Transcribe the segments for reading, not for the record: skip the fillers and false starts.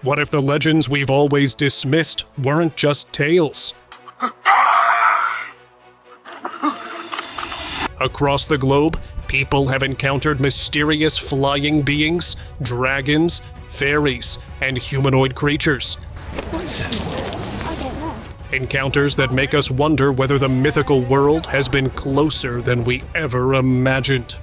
What if the legends we've always dismissed weren't just tales? Across the globe, people have encountered mysterious flying beings, dragons, fairies, and humanoid creatures. Encounters that make us wonder whether the mythical world has been closer than we ever imagined.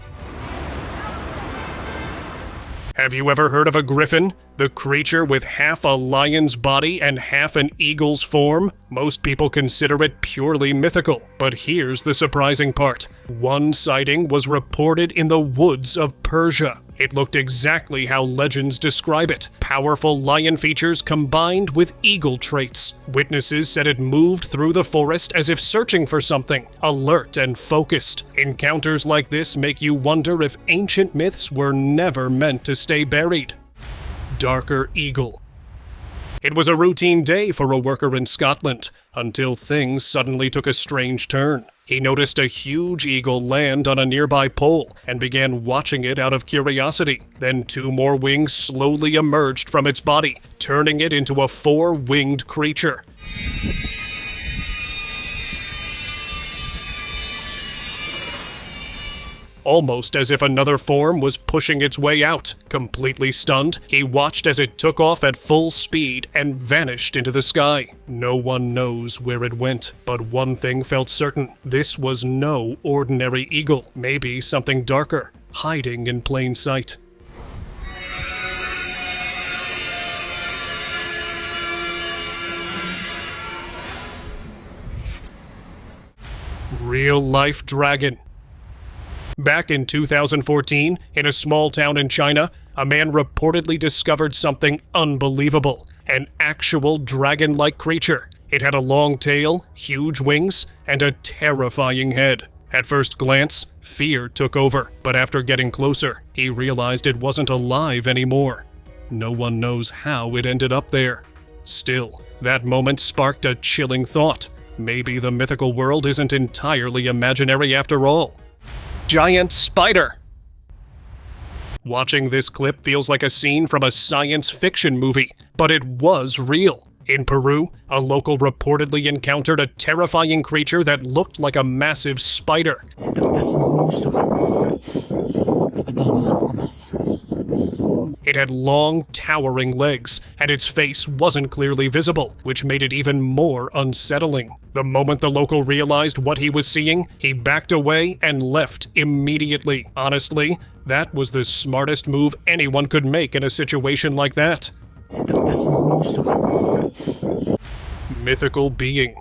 Have you ever heard of a griffin? The creature with half a lion's body and half an eagle's form? Most people consider it purely mythical, but here's the surprising part. One sighting was reported in the woods of Persia. It looked exactly how legends describe it. Powerful lion features combined with eagle traits. Witnesses said it moved through the forest as if searching for something, alert and focused. Encounters like this make you wonder if ancient myths were never meant to stay buried. Darker eagle. It was a routine day for a worker in Scotland, until things suddenly took a strange turn. He noticed a huge eagle land on a nearby pole and began watching it out of curiosity. Then 2 more wings slowly emerged from its body, turning it into a 4-winged creature. Almost as if another form was pushing its way out. Completely stunned, he watched as it took off at full speed and vanished into the sky. No one knows where it went, but one thing felt certain. This was no ordinary eagle, maybe something darker, hiding in plain sight. Real-life dragon. Back in 2014, in a small town in China, a man reportedly discovered something unbelievable. An actual dragon-like creature. It had a long tail, huge wings, and a terrifying head. At first glance, fear took over, but after getting closer, he realized it wasn't alive anymore. No one knows how it ended up there. Still, that moment sparked a chilling thought. Maybe the mythical world isn't entirely imaginary after all. Giant spider. Watching this clip feels like a scene from a science fiction movie, but it was real. In Peru, a local reportedly encountered a terrifying creature that looked like a massive spider. It had long, towering legs, and its face wasn't clearly visible, which made it even more unsettling. The moment the local realized what he was seeing, he backed away and left immediately. Honestly, that was the smartest move anyone could make in a situation like that. Mythical being.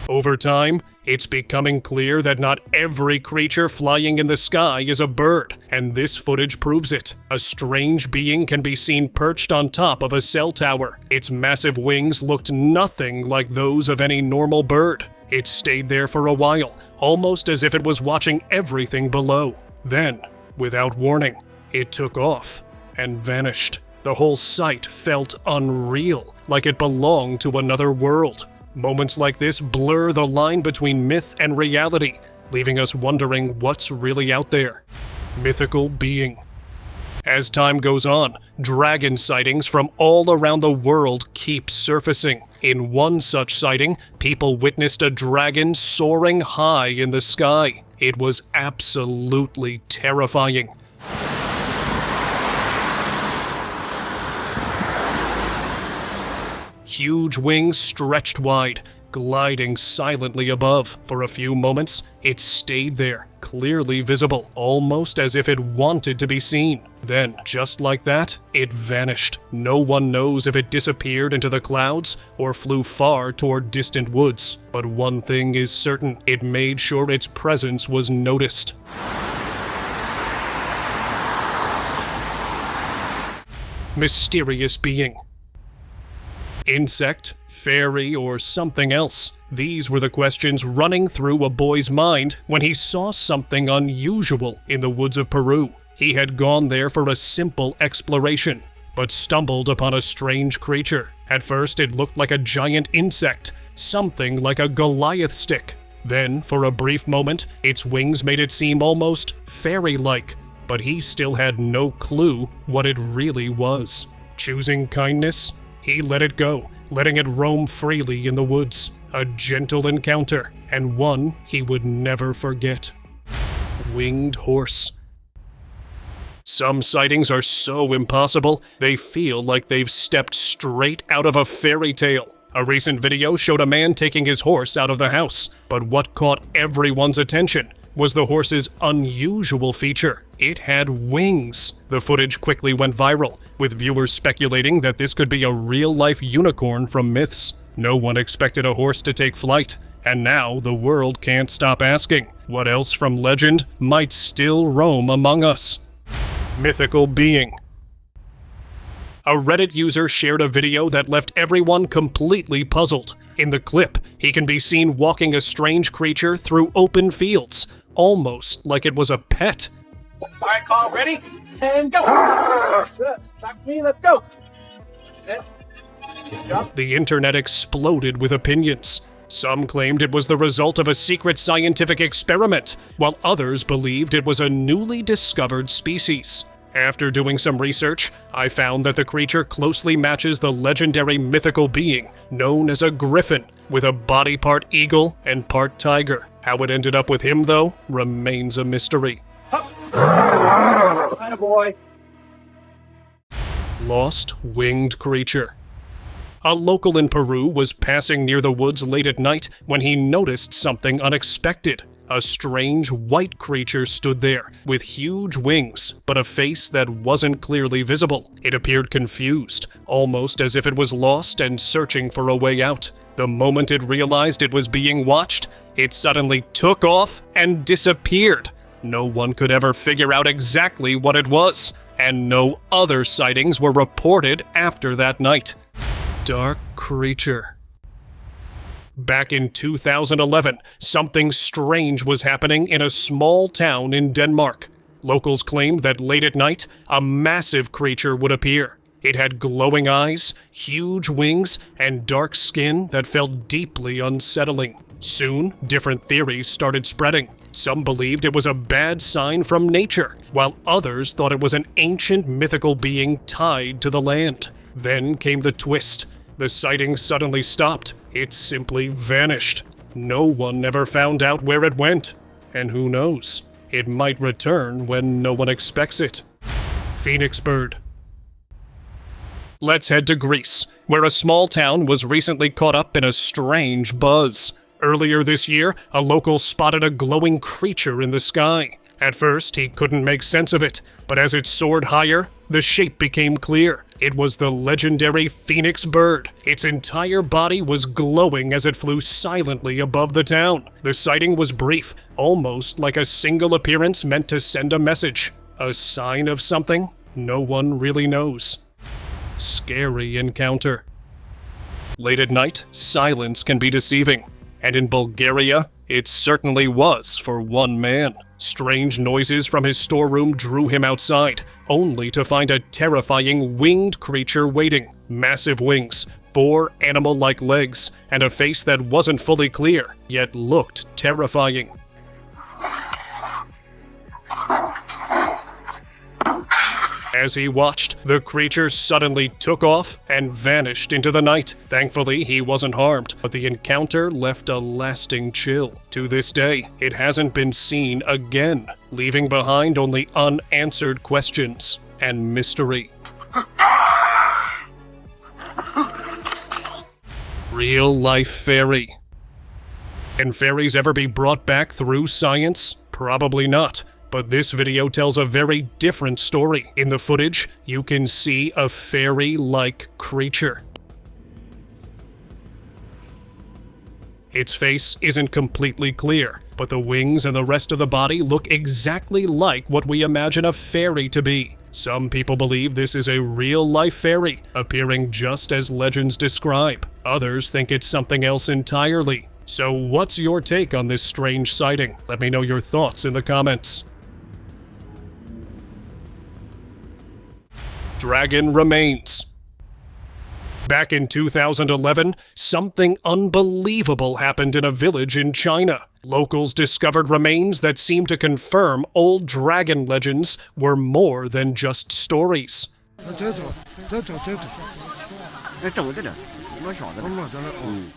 Over time, it's becoming clear that not every creature flying in the sky is a bird, and this footage proves it. A strange being can be seen perched on top of a cell tower. Its massive wings looked nothing like those of any normal bird. It stayed there for a while, almost as if it was watching everything below. Then, without warning, it took off and vanished. The whole sight felt unreal, like it belonged to another world. Moments like this blur the line between myth and reality, leaving us wondering what's really out there. Mythical being. As time goes on, dragon sightings from all around the world keep surfacing. In one such sighting, people witnessed a dragon soaring high in the sky. It was absolutely terrifying. Huge wings stretched wide, gliding silently above. For a few moments, it stayed there, clearly visible, almost as if it wanted to be seen. Then, just like that, it vanished. No one knows if it disappeared into the clouds or flew far toward distant woods. But one thing is certain, it made sure its presence was noticed. Mysterious being. Insect, fairy, or something else? These were the questions running through a boy's mind when he saw something unusual in the woods of Peru. He had gone there for a simple exploration, but stumbled upon a strange creature. At first, it looked like a giant insect, something like a Goliath stick. Then, for a brief moment, its wings made it seem almost fairy-like, but he still had no clue what it really was. Choosing kindness, he let it go, letting it roam freely in the woods. A gentle encounter, and one he would never forget. Winged horse. Some sightings are so impossible, they feel like they've stepped straight out of a fairy tale. A recent video showed a man taking his horse out of the house, but what caught everyone's attention was the horse's unusual feature. It had wings. The footage quickly went viral, with viewers speculating that this could be a real-life unicorn from myths. No one expected a horse to take flight, and now the world can't stop asking, what else from legend might still roam among us? Mythical being. A Reddit user shared a video that left everyone completely puzzled. In the clip, he can be seen walking a strange creature through open fields, almost like it was a pet. Alright, Carl, ready? And go! Back to me, let's go! Sit. Jump. The internet exploded with opinions. Some claimed it was the result of a secret scientific experiment, while others believed it was a newly discovered species. After doing some research, I found that the creature closely matches the legendary mythical being known as a Griffin, with a body part eagle and part tiger. How it ended up with him, though, remains a mystery. Attaboy. Lost winged creature. A local in Peru was passing near the woods late at night when he noticed something unexpected. A strange white creature stood there, with huge wings, but a face that wasn't clearly visible. It appeared confused, almost as if it was lost and searching for a way out. The moment it realized it was being watched, it suddenly took off and disappeared. No one could ever figure out exactly what it was, and no other sightings were reported after that night. Dark creature. Back in 2011, something strange was happening in a small town in Denmark. Locals claimed that late at night, a massive creature would appear. It had glowing eyes, huge wings, and dark skin that felt deeply unsettling. Soon, different theories started spreading. Some believed it was a bad sign from nature, while others thought it was an ancient mythical being tied to the land. Then came the twist. The sightings suddenly stopped. It simply vanished. No one ever found out where it went. And who knows? It might return when no one expects it. Phoenix bird. Let's head to Greece, where a small town was recently caught up in a strange buzz. Earlier this year, a local spotted a glowing creature in the sky. At first, he couldn't make sense of it, but as it soared higher, the shape became clear. It was the legendary phoenix bird. Its entire body was glowing as it flew silently above the town. The sighting was brief, almost like a single appearance meant to send a message. A sign of something? No one really knows. Scary encounter. Late at night, silence can be deceiving. And in Bulgaria, it certainly was for one man. Strange noises from his storeroom drew him outside, only to find a terrifying winged creature waiting. Massive wings, 4 animal-like legs, and a face that wasn't fully clear, yet looked terrifying. As he watched, the creature suddenly took off and vanished into the night. Thankfully, he wasn't harmed, but the encounter left a lasting chill. To this day, it hasn't been seen again, leaving behind only unanswered questions and mystery. Real-life fairy. Can fairies ever be brought back through science? Probably not. But this video tells a very different story. In the footage, you can see a fairy-like creature. Its face isn't completely clear, but the wings and the rest of the body look exactly like what we imagine a fairy to be. Some people believe this is a real-life fairy, appearing just as legends describe. Others think it's something else entirely. So what's your take on this strange sighting? Let me know your thoughts in the comments. Dragon remains. Back in 2011, something unbelievable happened in a village in China. Locals discovered remains that seemed to confirm old dragon legends were more than just stories.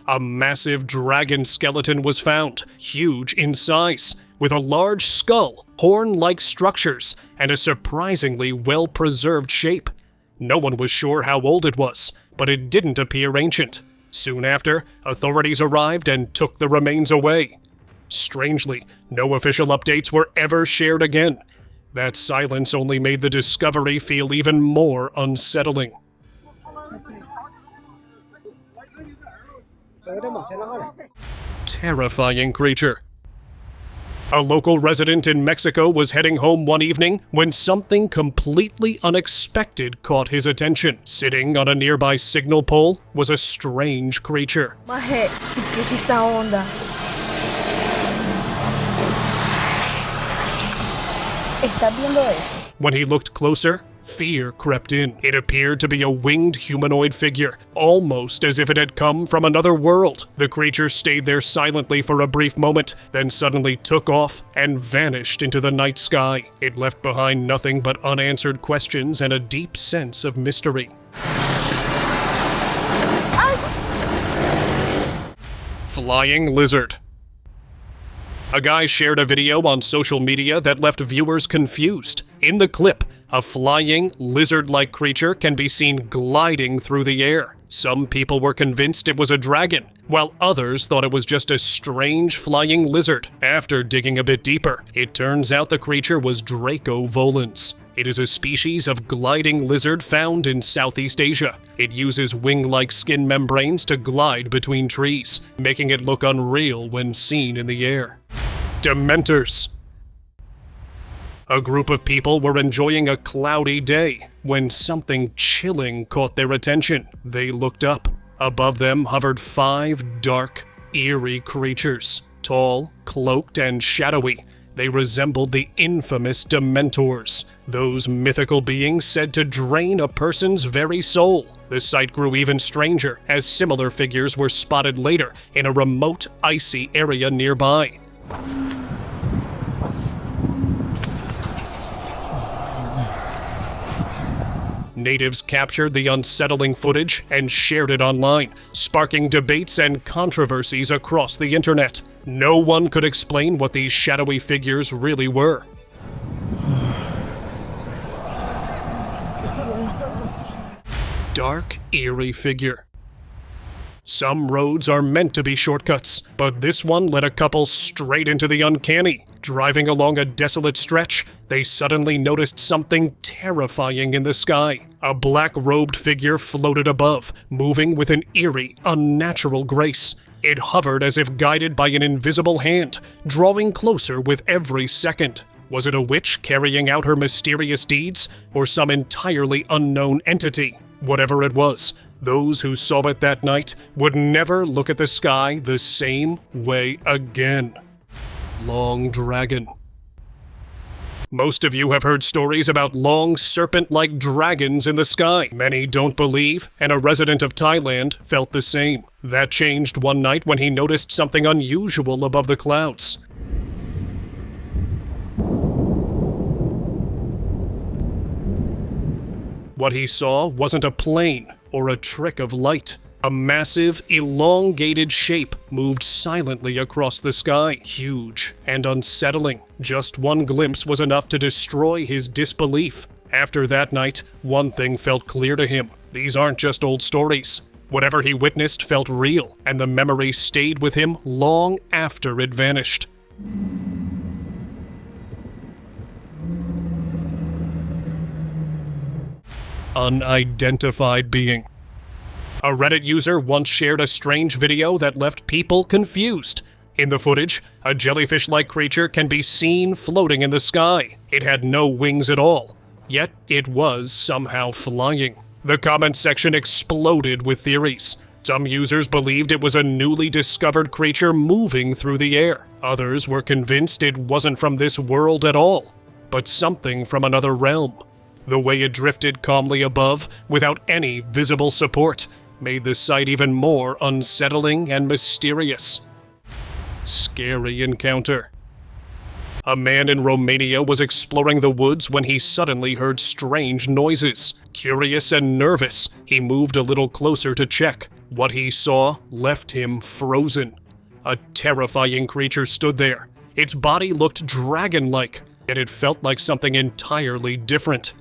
A massive dragon skeleton was found, huge in size, with a large skull, horn-like structures, and a surprisingly well-preserved shape. No one was sure how old it was, but it didn't appear ancient. Soon after, authorities arrived and took the remains away. Strangely, no official updates were ever shared again. That silence only made the discovery feel even more unsettling. Terrifying creature. A local resident in Mexico was heading home one evening when something completely unexpected caught his attention. Sitting on a nearby signal pole was a strange creature. Maje, ¿qué es esa onda? ¿Estás viendo eso? When he looked closer, fear crept in. It appeared to be a winged humanoid figure, almost as if it had come from another world. The creature stayed there silently for a brief moment, then suddenly took off and vanished into the night sky. It left behind nothing but unanswered questions and a deep sense of mystery. Flying lizard. A guy shared a video on social media that left viewers confused. In the clip, a flying, lizard-like creature can be seen gliding through the air. Some people were convinced it was a dragon, while others thought it was just a strange flying lizard. After digging a bit deeper, it turns out the creature was Draco volans. It is a species of gliding lizard found in Southeast Asia. It uses wing-like skin membranes to glide between trees, making it look unreal when seen in the air. Dementors. A group of people were enjoying a cloudy day when something chilling caught their attention. They looked up. Above them hovered 5 dark, eerie creatures. Tall, cloaked, and shadowy. They resembled the infamous Dementors, those mythical beings said to drain a person's very soul. The sight grew even stranger as similar figures were spotted later in a remote, icy area nearby. Natives captured the unsettling footage and shared it online, sparking debates and controversies across the internet. No one could explain what these shadowy figures really were. Dark, eerie figure. Some roads are meant to be shortcuts, but this one led a couple straight into the uncanny. Driving along a desolate stretch, they suddenly noticed something terrifying in the sky. A black-robed figure floated above, moving with an eerie, unnatural grace. It hovered as if guided by an invisible hand, drawing closer with every second. Was it a witch carrying out her mysterious deeds, or some entirely unknown entity? Whatever it was, those who saw it that night would never look at the sky the same way again. Long Dragon. Most of you have heard stories about long serpent-like dragons in the sky. Many don't believe, and a resident of Thailand felt the same. That changed one night when he noticed something unusual above the clouds. What he saw wasn't a plane or a trick of light. A massive, elongated shape moved silently across the sky, huge and unsettling. Just one glimpse was enough to destroy his disbelief. After that night, one thing felt clear to him. These aren't just old stories. Whatever he witnessed felt real, and the memory stayed with him long after it vanished. Unidentified being. A Reddit user once shared a strange video that left people confused. In the footage, a jellyfish-like creature can be seen floating in the sky. It had no wings at all, yet it was somehow flying. The comment section exploded with theories. Some users believed it was a newly discovered creature moving through the air. Others were convinced it wasn't from this world at all, but something from another realm. The way it drifted calmly above, without any visible support, made the sight even more unsettling and mysterious. Scary encounter. A man in Romania was exploring the woods when he suddenly heard strange noises. Curious and nervous, he moved a little closer to check. What he saw left him frozen. A terrifying creature stood there. Its body looked dragon-like, yet it felt like something entirely different.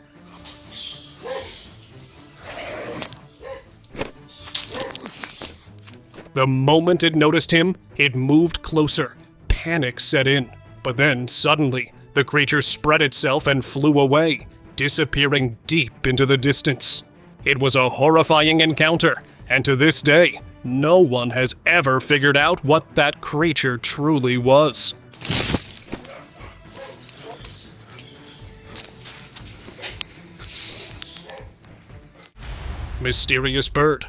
The moment it noticed him, it moved closer. Panic set in. But then, suddenly, the creature spread itself and flew away, disappearing deep into the distance. It was a horrifying encounter, and to this day, no one has ever figured out what that creature truly was. Mysterious bird.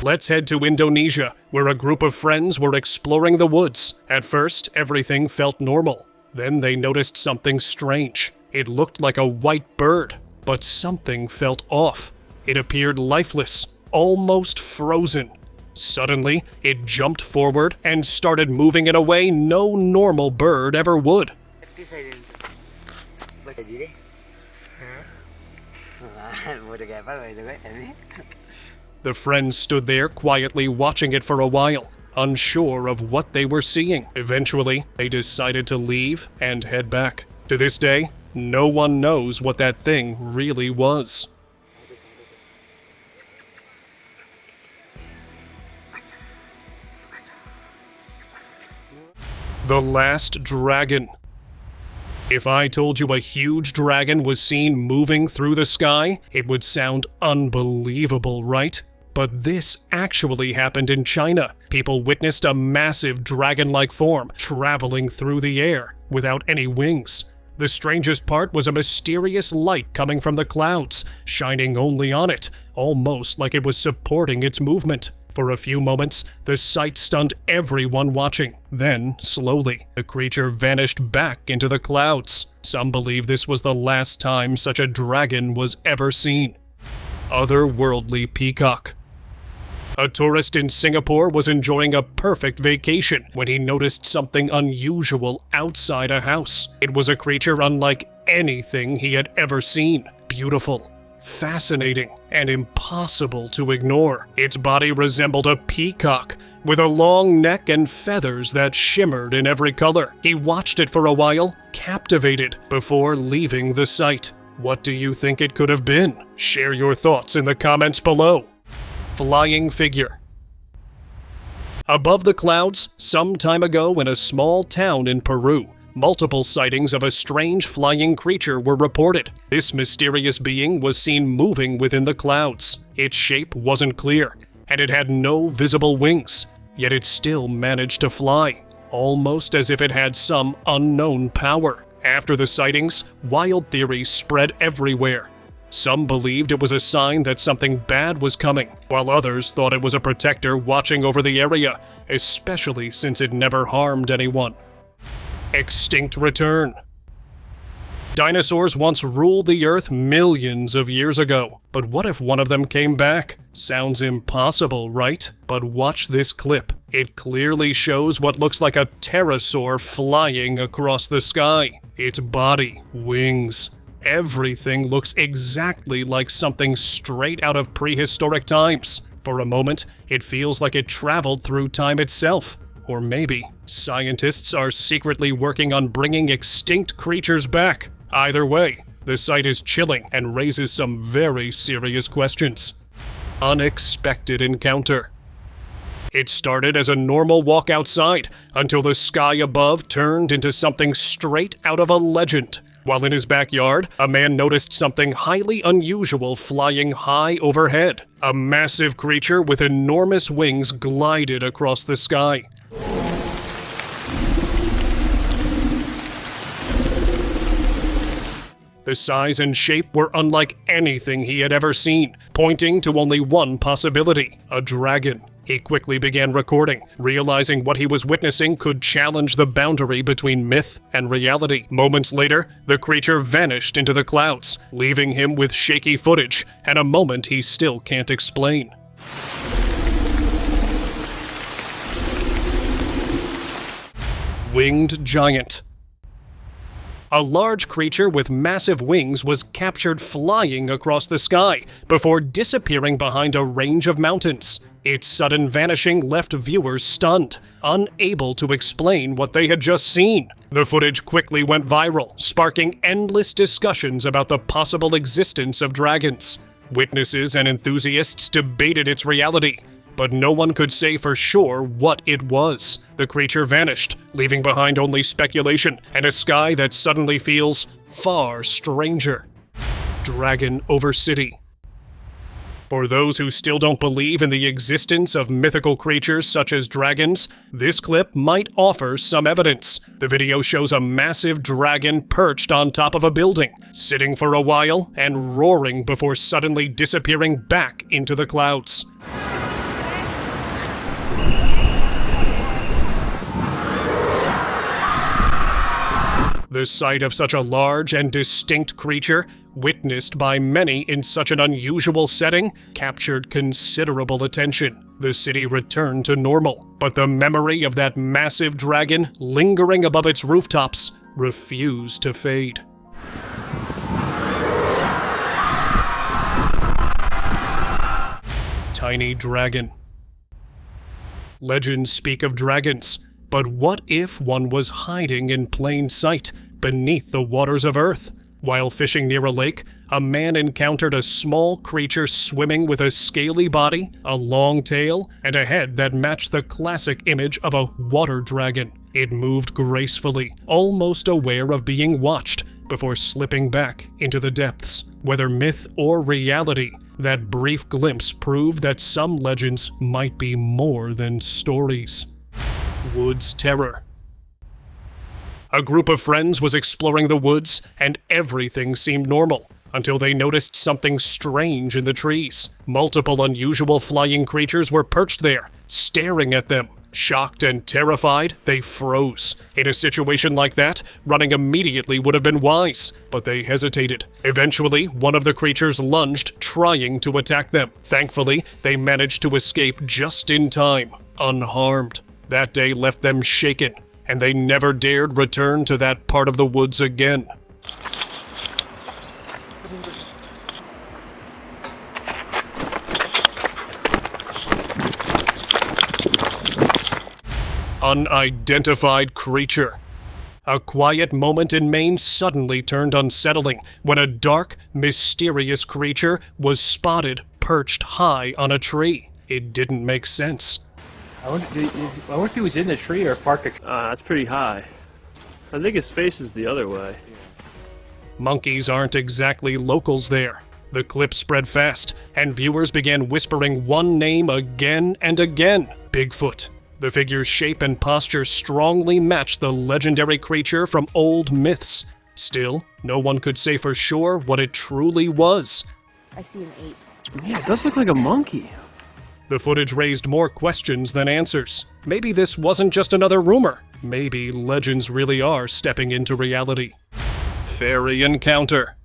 Let's head to Indonesia, where a group of friends were exploring the woods. At first, everything felt normal. Then they noticed something strange. It looked like a white bird, but something felt off. It appeared lifeless, almost frozen. Suddenly, it jumped forward and started moving in a way no normal bird ever would. The friends stood there quietly watching it for a while, unsure of what they were seeing. Eventually, they decided to leave and head back. To this day, no one knows what that thing really was. The Last Dragon. If I told you a huge dragon was seen moving through the sky, it would sound unbelievable, right? But this actually happened in China. People witnessed a massive dragon-like form traveling through the air without any wings. The strangest part was a mysterious light coming from the clouds, shining only on it, almost like it was supporting its movement. For a few moments, the sight stunned everyone watching. Then, slowly, the creature vanished back into the clouds. Some believe this was the last time such a dragon was ever seen. Otherworldly peacock. A tourist in Singapore was enjoying a perfect vacation when he noticed something unusual outside a house. It was a creature unlike anything he had ever seen. Beautiful, fascinating, and impossible to ignore. Its body resembled a peacock, with a long neck and feathers that shimmered in every color. He watched it for a while, captivated, before leaving the site. What do you think it could have been? Share your thoughts in the comments below. Flying figure. Above the clouds, some time ago in a small town in Peru, multiple sightings of a strange flying creature were reported. This mysterious being was seen moving within the clouds. Its shape wasn't clear, and it had no visible wings, yet it still managed to fly, almost as if it had some unknown power. After the sightings, wild theories spread everywhere. Some believed it was a sign that something bad was coming, while others thought it was a protector watching over the area, especially since it never harmed anyone. Extinct return. Dinosaurs once ruled the Earth millions of years ago, but what if one of them came back? Sounds impossible, right? But watch this clip. It clearly shows what looks like a pterosaur flying across the sky. Its body, wings, everything looks exactly like something straight out of prehistoric times. For a moment, it feels like it traveled through time itself. Or maybe scientists are secretly working on bringing extinct creatures back. Either way, the sight is chilling and raises some very serious questions. Unexpected encounter. It started as a normal walk outside until the sky above turned into something straight out of a legend. While in his backyard, a man noticed something highly unusual flying high overhead. A massive creature with enormous wings glided across the sky. The size and shape were unlike anything he had ever seen, pointing to only one possibility: a dragon. He quickly began recording, realizing what he was witnessing could challenge the boundary between myth and reality. Moments later, the creature vanished into the clouds, leaving him with shaky footage and a moment he still can't explain. Winged giant. A large creature with massive wings was captured flying across the sky before disappearing behind a range of mountains. Its sudden vanishing left viewers stunned, unable to explain what they had just seen. The footage quickly went viral, sparking endless discussions about the possible existence of dragons. Witnesses and enthusiasts debated its reality, but no one could say for sure what it was. The creature vanished, leaving behind only speculation and a sky that suddenly feels far stranger. Dragon over city. For those who still don't believe in the existence of mythical creatures such as dragons, this clip might offer some evidence. The video shows a massive dragon perched on top of a building, sitting for a while and roaring before suddenly disappearing back into the clouds. The sight of such a large and distinct creature, witnessed by many in such an unusual setting, captured considerable attention. The city returned to normal, but the memory of that massive dragon lingering above its rooftops refused to fade. Tiny dragon. Legends speak of dragons, but what if one was hiding in plain sight beneath the waters of Earth? While fishing near a lake, a man encountered a small creature swimming with a scaly body, a long tail, and a head that matched the classic image of a water dragon. It moved gracefully, almost aware of being watched, before slipping back into the depths. Whether myth or reality, that brief glimpse proved that some legends might be more than stories. Woods terror. A group of friends was exploring the woods, and everything seemed normal, until they noticed something strange in the trees. Multiple unusual flying creatures were perched there, staring at them. Shocked and terrified, they froze. In a situation like that, running immediately would have been wise, but they hesitated. Eventually, one of the creatures lunged, trying to attack them. Thankfully, they managed to escape just in time, unharmed. That day left them shaken, and they never dared return to that part of the woods again. Unidentified creature. A quiet moment in Maine suddenly turned unsettling when a dark, mysterious creature was spotted perched high on a tree. It didn't make sense. I wonder if he was in the tree or parked. That's pretty high. I think his face is the other way. Monkeys aren't exactly locals there. The clip spread fast, and viewers began whispering one name again and again: Bigfoot. The figure's shape and posture strongly matched the legendary creature from old myths. Still, no one could say for sure what it truly was. I see an ape. Yeah, it does look like a monkey. The footage raised more questions than answers. Maybe this wasn't just another rumor. Maybe legends really are stepping into reality. Fairy encounter.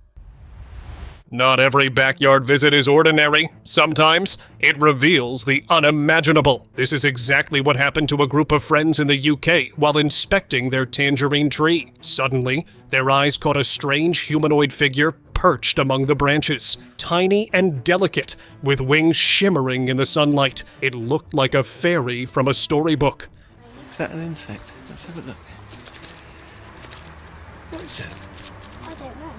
Not every backyard visit is ordinary. Sometimes it reveals the unimaginable. This is exactly what happened to a group of friends in the UK while inspecting their tangerine tree. Suddenly, their eyes caught a strange humanoid figure perched among the branches. Tiny and delicate, with wings shimmering in the sunlight. It looked like a fairy from a storybook. Is that an insect? Let's have a look. What is it? I don't know.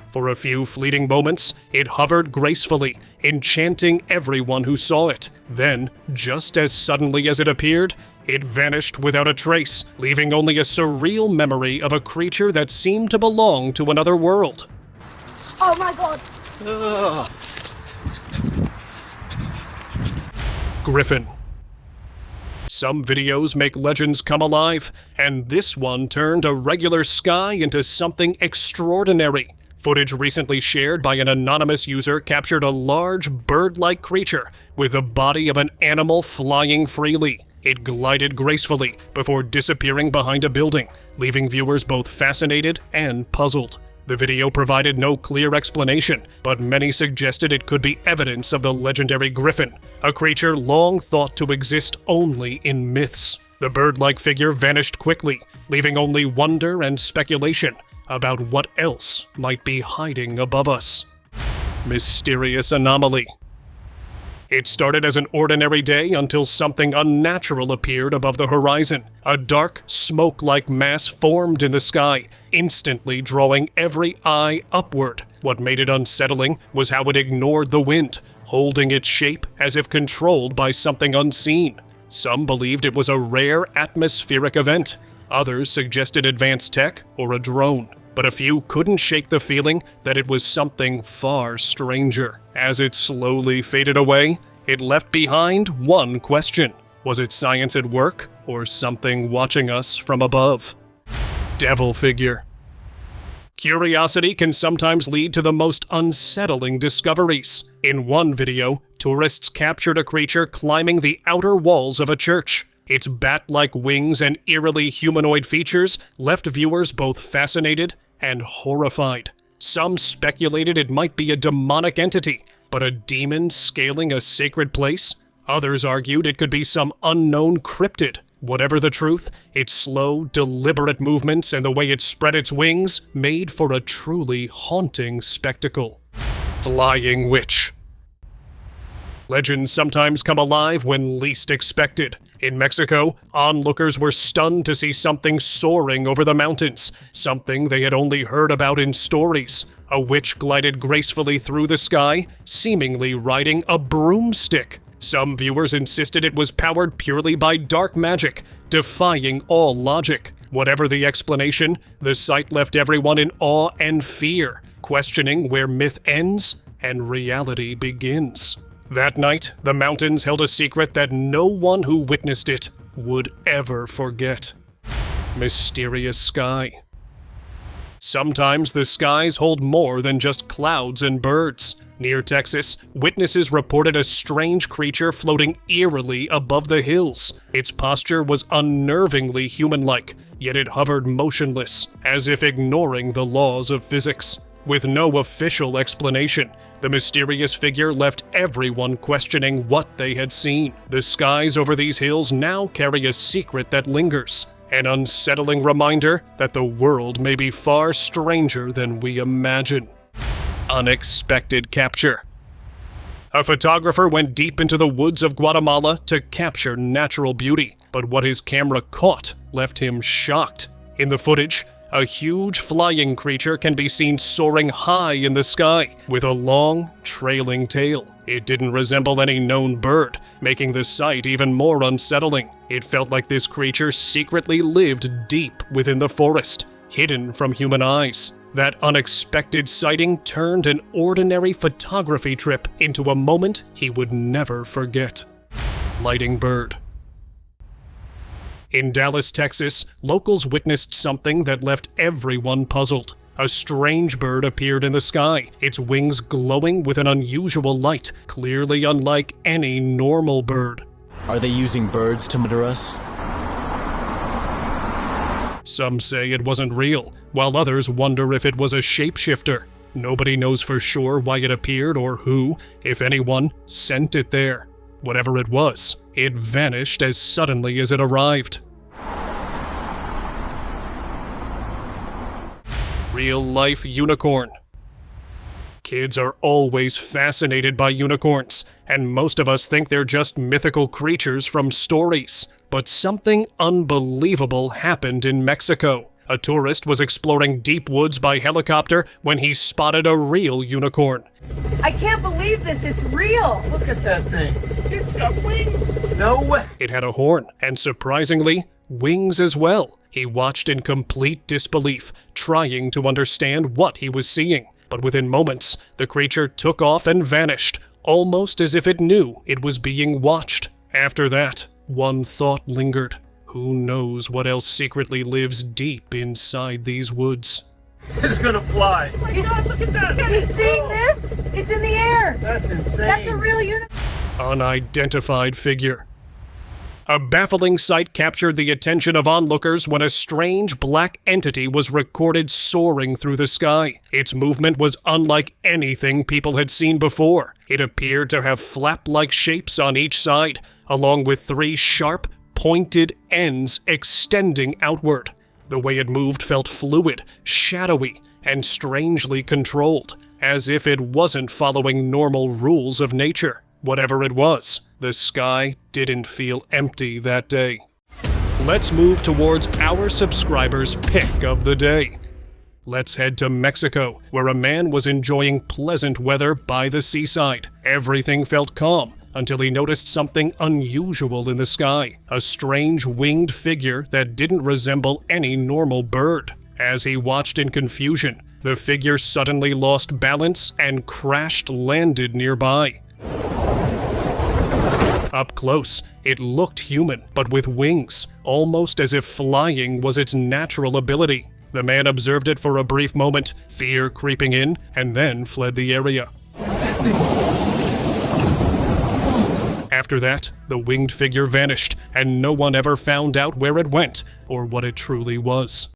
For a few fleeting moments, it hovered gracefully, enchanting everyone who saw it. Then, just as suddenly as it appeared, it vanished without a trace, leaving only a surreal memory of a creature that seemed to belong to another world. Oh my god! Griffin. Some videos make legends come alive, and this one turned a regular sky into something extraordinary. Footage recently shared by an anonymous user captured a large bird-like creature with the body of an animal flying freely. It glided gracefully before disappearing behind a building, leaving viewers both fascinated and puzzled. The video provided no clear explanation, but many suggested it could be evidence of the legendary Griffin, a creature long thought to exist only in myths. The bird-like figure vanished quickly, leaving only wonder and speculation about what else might be hiding above us. Mysterious anomaly. It started as an ordinary day until something unnatural appeared above the horizon. A dark, smoke-like mass formed in the sky, instantly drawing every eye upward. What made it unsettling was how it ignored the wind, holding its shape as if controlled by something unseen. Some believed it was a rare atmospheric event. Others suggested advanced tech or a drone. But a few couldn't shake the feeling that it was something far stranger. As it slowly faded away, it left behind one question. Was it science at work, or something watching us from above? Devil figure. Curiosity can sometimes lead to the most unsettling discoveries. In one video, tourists captured a creature climbing the outer walls of a church. Its bat-like wings and eerily humanoid features left viewers both fascinated and horrified. Some speculated it might be a demonic entity, but a demon scaling a sacred place? Others argued it could be some unknown cryptid. Whatever the truth, its slow, deliberate movements and the way it spread its wings made for a truly haunting spectacle. Flying witch. Legends sometimes come alive when least expected. In Mexico, onlookers were stunned to see something soaring over the mountains, something they had only heard about in stories. A witch glided gracefully through the sky, seemingly riding a broomstick. Some viewers insisted it was powered purely by dark magic, defying all logic. Whatever the explanation, the sight left everyone in awe and fear, questioning where myth ends and reality begins. That night, the mountains held a secret that no one who witnessed it would ever forget. Mysterious sky. Sometimes the skies hold more than just clouds and birds. Near Texas, witnesses reported a strange creature floating eerily above the hills. Its posture was unnervingly human-like, yet it hovered motionless, as if ignoring the laws of physics. With no official explanation, the mysterious figure left everyone questioning what they had seen. The skies over these hills now carry a secret that lingers, an unsettling reminder that the world may be far stranger than we imagine. Unexpected capture. A photographer went deep into the woods of Guatemala to capture natural beauty, but what his camera caught left him shocked. In the footage, a huge flying creature can be seen soaring high in the sky, with a long, trailing tail. It didn't resemble any known bird, making the sight even more unsettling. It felt like this creature secretly lived deep within the forest, hidden from human eyes. That unexpected sighting turned an ordinary photography trip into a moment he would never forget. Lighting bird. In Dallas, Texas, locals witnessed something that left everyone puzzled. A strange bird appeared in the sky, its wings glowing with an unusual light, clearly unlike any normal bird. Are they using birds to murder us? Some say it wasn't real, while others wonder if it was a shapeshifter. Nobody knows for sure why it appeared or who, if anyone, sent it there. Whatever it was, it vanished as suddenly as it arrived. Real-life unicorn. Kids are always fascinated by unicorns, and most of us think they're just mythical creatures from stories. But something unbelievable happened in Mexico. A tourist was exploring deep woods by helicopter when he spotted a real unicorn. I can't believe this, it's real! Look at that thing. It's got wings. No way. It had a horn, and surprisingly, wings as well. He watched in complete disbelief, trying to understand what he was seeing. But within moments, the creature took off and vanished, almost as if it knew it was being watched. After that, one thought lingered. Who knows what else secretly lives deep inside these woods? It's gonna fly. Oh my God, look at that! You seeing this? It's in the air! That's insane. That's a real unicorn! Unidentified figure. A baffling sight captured the attention of onlookers when a strange black entity was recorded soaring through the sky. Its movement was unlike anything people had seen before. It appeared to have flap-like shapes on each side, along with three sharp, pointed ends extending outward. The way it moved felt fluid, shadowy, and strangely controlled, as if it wasn't following normal rules of nature. Whatever it was, the sky didn't feel empty that day. Let's move towards our subscribers' pick of the day. Let's head to Mexico, where a man was enjoying pleasant weather by the seaside. Everything felt calm until he noticed something unusual in the sky, a strange winged figure that didn't resemble any normal bird. As he watched in confusion, the figure suddenly lost balance and crash-landed nearby. Up close, it looked human, but with wings, almost as if flying was its natural ability. The man observed it for a brief moment, fear creeping in, and then fled the area. After that, the winged figure vanished, and no one ever found out where it went or what it truly was.